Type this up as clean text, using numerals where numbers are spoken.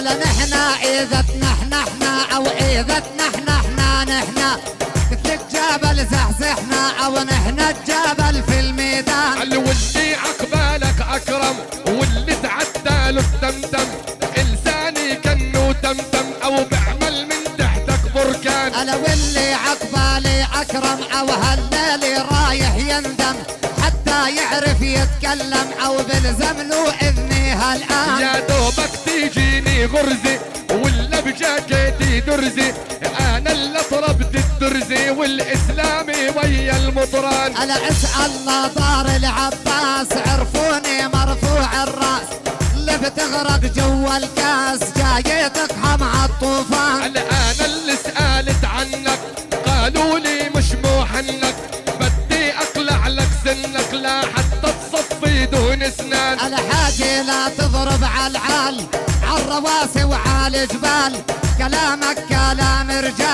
نحنا إذا نحنا أو إذا نحنا مثل الجبل زحزحنا أو نحنا الجبل في الميدان. واللي عقبالك أكرم واللي تعدى له التمتم إنساني كنه تمتم أو بعمل من تحتك بركان. أنا واللي عقبالي أكرم أو هالليل رايح يندم حتى يعرف يتكلم أو بلزم له إذني هالآن. يا دوبك تيجيني غرزي ولا بجاكيتي درزي انا اللي طربت الدرزي والاسلامي ويا المطران. انا اسال الله دار العباس عرفوني مرفوع الراس اللي بتغرق جوا الكاس جاي تقحم عالطوفان. انا اللي سالت عنك قالوا لي مش محنك بدي اقلع لك سنك لا حتى تصفي دهن اسنان. انا حاجي لا تضرب عالعال عالرواسي وعالجبال كلامك كلام رجال.